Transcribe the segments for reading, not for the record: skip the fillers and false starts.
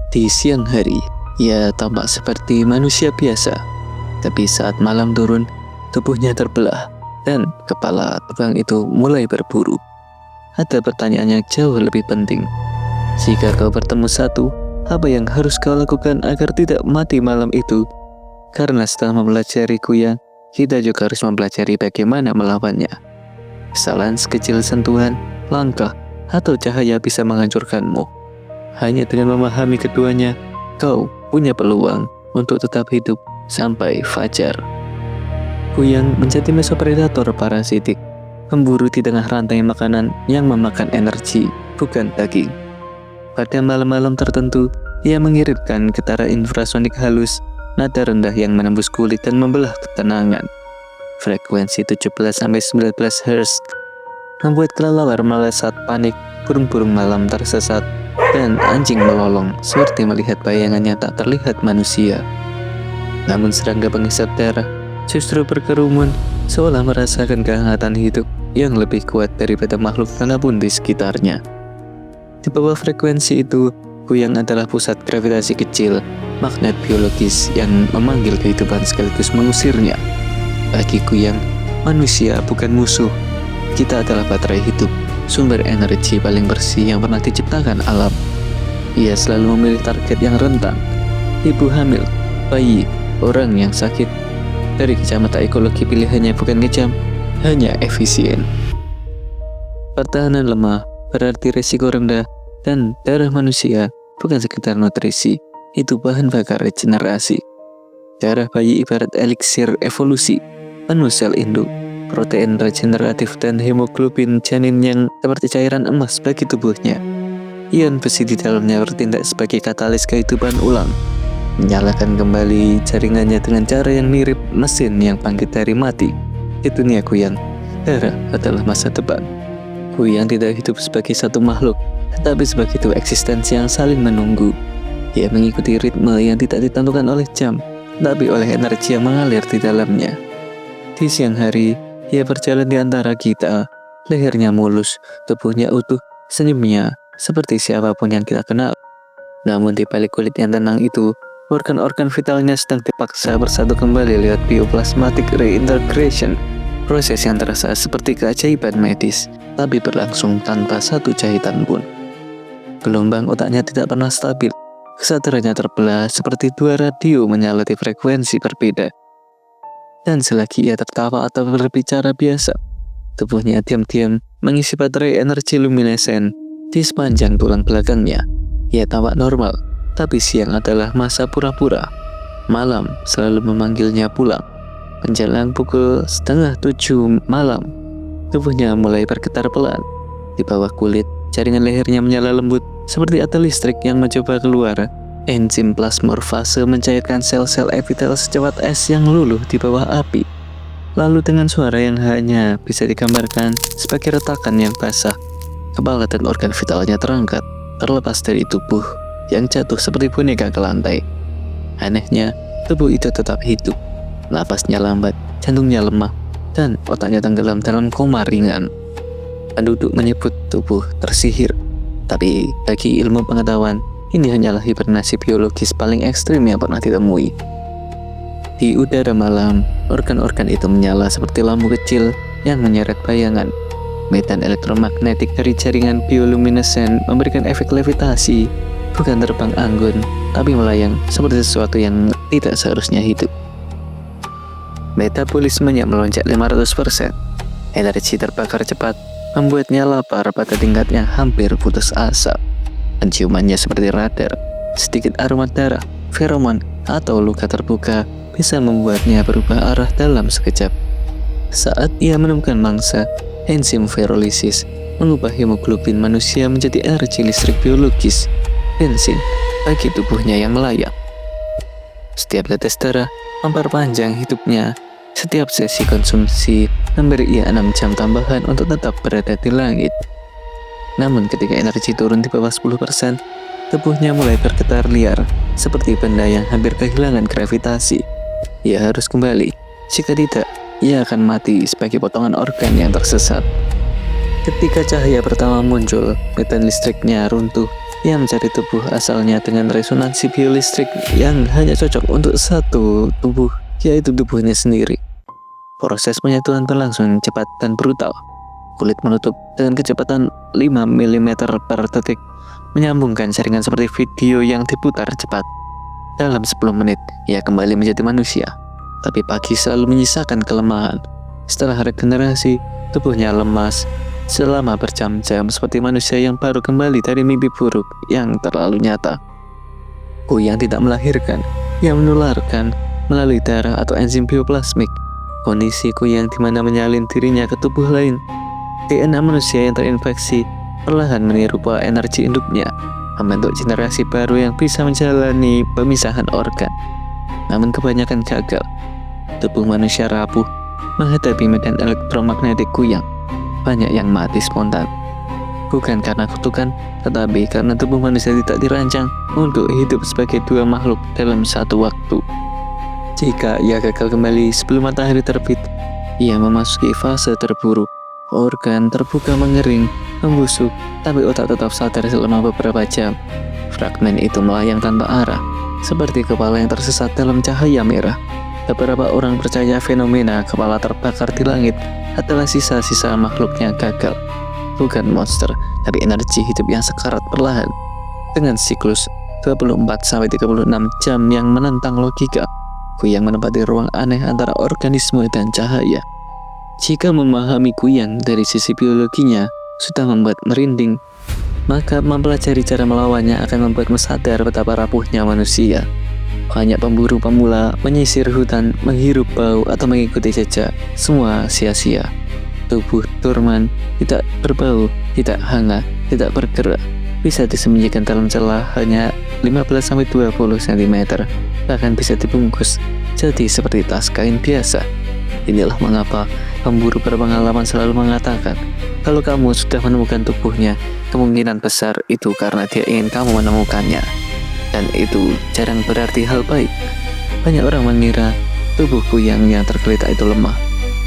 Di siang hari, ia tampak seperti manusia biasa. Tapi saat malam turun, tubuhnya terbelah dan kepala terbang itu mulai berburu. Ada pertanyaan yang jauh lebih penting. Jika kau bertemu satu, apa yang harus kau lakukan agar tidak mati malam itu? Karena setelah mempelajari kuyang, kita juga harus mempelajari bagaimana melawannya. Kesalahan sekecil sentuhan, langkah, atau cahaya bisa menghancurkanmu. Hanya dengan memahami keduanya, kau punya peluang untuk tetap hidup sampai fajar. Kuyang menjadi mesopredator parasitik, pemburu di tengah rantai makanan yang memakan energi, bukan daging. Pada malam-malam tertentu, ia mengirimkan getara infrasonik halus, nada rendah yang menembus kulit dan membelah ketenangan. Frekuensi 17-19 Hz membuat kelelawar melesat panik, burung-burung malam tersesat, dan anjing melolong seperti melihat bayangannya tak terlihat manusia. Namun serangga penghisap darah justru berkerumun seolah merasakan kehangatan hidup yang lebih kuat daripada makhluk manapun di sekitarnya. Di bawah frekuensi itu, kuyang adalah pusat gravitasi kecil, magnet biologis yang memanggil kehidupan sekaligus mengusirnya. Bagi kuyang, manusia bukan musuh. Kita adalah baterai hidup, sumber energi paling bersih yang pernah diciptakan alam. Ia selalu memilih target yang rentan, ibu hamil, bayi, orang yang sakit. Dari kacamata ekologi pilihannya bukan kejam, hanya efisien. Pertahanan lemah berarti resiko rendah, dan darah manusia bukan sekedar nutrisi, itu bahan bakar regenerasi. Darah bayi ibarat eliksir evolusi, penuh sel induk, protein regeneratif dan hemoglobin janin yang seperti cairan emas bagi tubuhnya. Ion besi di dalamnya bertindak sebagai katalis kehidupan ulang, menyalakan kembali jaringannya dengan cara yang mirip mesin yang bangkit dari mati. Di dunia kuyang, darah adalah masa depan. Kuyang tidak hidup sebagai satu makhluk, tetapi sebagai dua eksistensi yang saling menunggu. Ia mengikuti ritme yang tidak ditentukan oleh jam, tapi oleh energi yang mengalir di dalamnya. Di siang hari, ia berjalan di antara kita, lehernya mulus, tubuhnya utuh, senyumnya seperti siapapun yang kita kenal. Namun di balik kulit yang tenang itu, organ-organ vitalnya sedang dipaksa bersatu kembali lewat bioplasmatic reintegration, proses yang terasa seperti keajaiban medis, tapi berlangsung tanpa satu jahitan pun. Gelombang otaknya tidak pernah stabil, kesadarannya terbelah seperti dua radio menyala di frekuensi berbeda. Dan selagi ia tertawa atau berbicara biasa, tubuhnya diam-diam mengisi baterai energi luminescent di sepanjang tulang belakangnya. Ia tampak normal, tapi siang adalah masa pura-pura. Malam selalu memanggilnya pulang. Menjelang pukul 6:30 malam, tubuhnya mulai bergetar pelan. Di bawah kulit, jaringan lehernya menyala lembut, seperti ada listrik yang mencoba keluar. Enzim plasmorfase mencairkan sel-sel epitel secepat es yang luluh di bawah api. Lalu dengan suara yang hanya bisa digambarkan sebagai retakan yang basah, kepala dan organ vitalnya terangkat, terlepas dari tubuh yang jatuh seperti boneka ke lantai. Anehnya, tubuh itu tetap hidup. Napasnya lambat, jantungnya lemah, dan otaknya tenggelam dalam koma ringan. Penduduk menyebut tubuh tersihir, tapi bagi ilmu pengetahuan, ini hanyalah hibernasi biologis paling ekstrim yang pernah ditemui. Di udara malam, organ-organ itu menyala seperti lampu kecil yang menyeret bayangan. Medan elektromagnetik dari jaringan bioluminescent memberikan efek levitasi, bukan terbang anggun, tapi melayang seperti sesuatu yang tidak seharusnya hidup. Metabolismenya melonjak 500%. Energi terbakar cepat, membuatnya lapar pada tingkat yang hampir putus asa. Penciumannya seperti radar, sedikit aroma darah, feromon, atau luka terbuka bisa membuatnya berubah arah dalam sekejap. Saat ia menemukan mangsa, enzim ferolisis mengubah hemoglobin manusia menjadi energi listrik biologis, bensin bagi tubuhnya yang melayang. Setiap tetes darah memperpanjang hidupnya. Setiap sesi konsumsi memberi ia 6 jam tambahan untuk tetap berada di langit. Namun ketika energi turun di bawah 10%, tubuhnya mulai bergetar liar, seperti benda yang hampir kehilangan gravitasi. Ia harus kembali, jika tidak, ia akan mati sebagai potongan organ yang tersesat. Ketika cahaya pertama muncul, medan listriknya runtuh, Ia mencari tubuh asalnya dengan resonansi biolistrik yang hanya cocok untuk satu tubuh, yaitu tubuhnya sendiri. Proses penyatuan berlangsung cepat dan brutal. Kulit menutup dengan kecepatan 5 mm per detik, menyambungkan jaringan seperti video yang diputar cepat. Dalam 10 menit, ia kembali menjadi manusia. Tapi pagi selalu menyisakan kelemahan. Setelah regenerasi, tubuhnya lemas selama berjam-jam seperti manusia yang baru kembali dari mimpi buruk yang terlalu nyata. Kuyang tidak melahirkan, ia menularkan melalui darah atau enzim bioplasmik. Kondisi Kuyang di mana menyalin dirinya ke tubuh lain. DNA manusia yang terinfeksi perlahan meniru pola energi induknya, membentuk generasi baru yang bisa menjalani pemisahan organ. Namun kebanyakan gagal. Tubuh manusia rapuh menghadapi medan elektromagnetik Kuyang. Banyak yang mati spontan. Bukan karena kutukan, tetapi karena tubuh manusia tidak dirancang untuk hidup sebagai dua makhluk dalam satu waktu. Jika ia gagal kembali sebelum matahari terbit, ia memasuki fase terburuk. Organ terbuka mengering, membusuk, tapi otak tetap sadar selama beberapa jam. Fragmen itu melayang tanpa arah, seperti kepala yang tersesat dalam cahaya merah. Beberapa orang percaya fenomena kepala terbakar di langit adalah sisa-sisa makhluknya gagal. Bukan monster, tapi energi hidup yang sekarat perlahan. Dengan siklus 24-36 jam yang menentang logika, Kuyang menempati ruang aneh antara organisme dan cahaya. Jika memahami Kuyang dari sisi biologinya sudah membuat merinding, maka mempelajari cara melawannya akan membuatmu sadar betapa rapuhnya manusia. Banyak pemburu pemula menyisir hutan, menghirup bau, atau mengikuti jejak. Semua sia-sia. Tubuh Turman tidak berbau, tidak hangat, tidak bergerak. Bisa disembunyikan dalam celah hanya 15-20 cm. Bahkan bisa dibungkus jadi seperti tas kain biasa. Inilah mengapa pemburu berpengalaman selalu mengatakan, kalau kamu sudah menemukan tubuhnya, kemungkinan besar itu karena dia ingin kamu menemukannya. Dan itu jarang berarti hal baik. Banyak orang mengira tubuh Kuyang yang tergeletak itu lemah,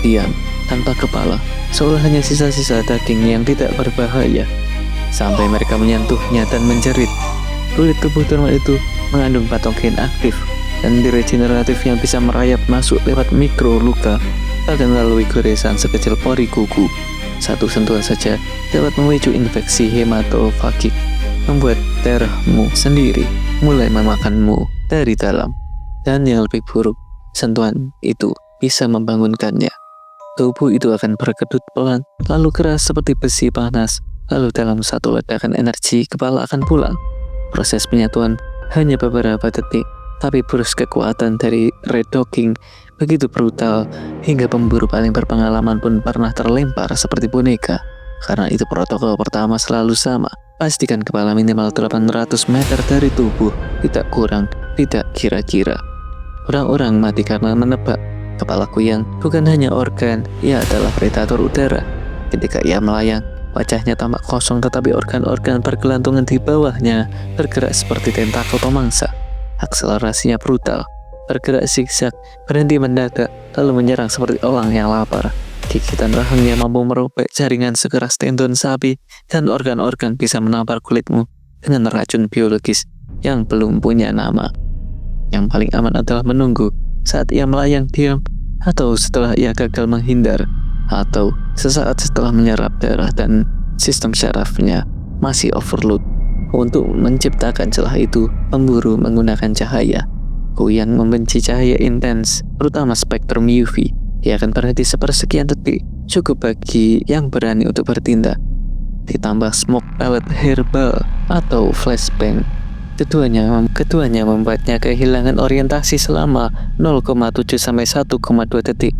diam, tanpa kepala, seolah hanya sisa-sisa daging yang tidak berbahaya. Sampai mereka menyentuhnya dan menjerit. Kulit tubuh Turman itu mengandung patogen aktif dan regeneratif yang bisa merayap masuk lewat mikro luka, bahkan melalui goresan sekecil pori kuku. Satu sentuhan saja dapat memicu infeksi hematofagik, membuat darahmu sendiri mulai memakanmu dari dalam. Dan yang lebih buruk, sentuhan itu bisa membangunkannya. Tubuh itu akan berkedut pelan, lalu keras seperti besi panas, lalu dalam satu ledakan energi kepala akan pulang. Proses penyatuan hanya beberapa detik, tapi burst kekuatan dari redocking begitu brutal hingga pemburu paling berpengalaman pun pernah terlempar seperti boneka. Karena itu protokol pertama selalu sama. Pastikan kepala minimal 800 meter dari tubuh, tidak kurang, tidak kira-kira. Orang-orang mati karena menebak. Kepala Kuyang bukan hanya organ, ia adalah predator udara. Ketika ia melayang, wajahnya tampak kosong tetapi organ-organ bergelantungan di bawahnya bergerak seperti tentakel pemangsa. Akselerasinya brutal, bergerak zigzag, berhenti mendadak, lalu menyerang seperti orang yang lapar. Gigitan rahangnya mampu merobek jaringan sekeras tendon sapi, dan organ-organ bisa menampar kulitmu dengan racun biologis yang belum punya nama. Yang paling aman adalah menunggu saat ia melayang diam, atau setelah ia gagal menghindar, atau sesaat setelah menyerap darah dan sistem syarafnya masih overload. Untuk menciptakan celah itu, pemburu menggunakan cahaya. Kuyang membenci cahaya intens, terutama spektrum UV. Ia akan berhenti sepersekian detik, cukup bagi yang berani untuk bertindak. Ditambah smoke pellet herbal atau flashbang. Keduanya membuatnya kehilangan orientasi selama 0,7-1,2 detik.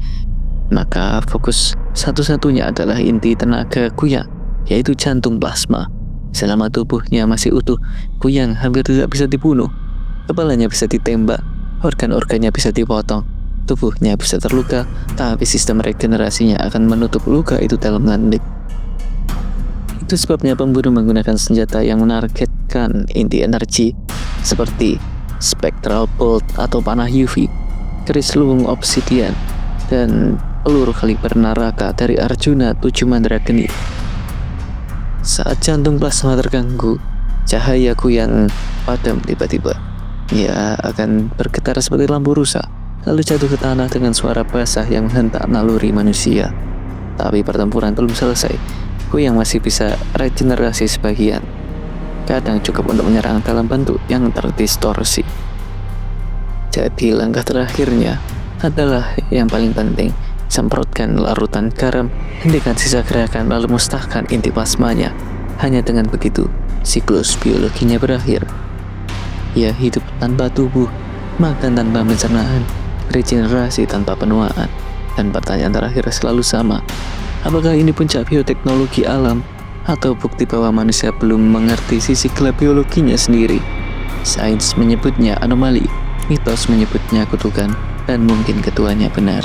Maka fokus satu-satunya adalah inti tenaga Kuyang, yaitu jantung plasma. Selama tubuhnya masih utuh, Kuyang hampir tidak bisa dibunuh. Kepalanya bisa ditembak, organ-organnya bisa dipotong, tubuhnya bisa terluka, tapi sistem regenerasinya akan menutup luka itu dalam menit. Itu sebabnya pemburu menggunakan senjata yang menargetkan inti energi seperti spectral bolt atau panah UV, keris luwung obsidian, dan peluru kaliber naraka dari Arjuna 7 Mandrageni. Saat jantung plasma terganggu, Cahayaku yang padam tiba-tiba. Ia akan bergetar seperti lampu rusak, lalu jatuh ke tanah dengan suara basah yang menghentak naluri manusia. Tapi pertempuran belum selesai. Ku yang masih bisa regenerasi sebagian. Kadang cukup untuk menyerang dalam bentuk yang terdistorsi. Jadi langkah terakhirnya adalah yang paling penting. Semprotkan larutan garam, hentikan sisa gerakan lalu musnahkan inti plasmanya. Hanya dengan begitu, siklus biologinya berakhir. Ia hidup tanpa tubuh, makan tanpa pencernaan, regenerasi tanpa penuaan. Dan pertanyaan terakhir selalu sama. Apakah ini puncak bioteknologi alam? Atau bukti bahwa manusia belum mengerti sisi gelap biologinya sendiri? Sains menyebutnya anomali, mitos menyebutnya kutukan, dan mungkin keduanya benar.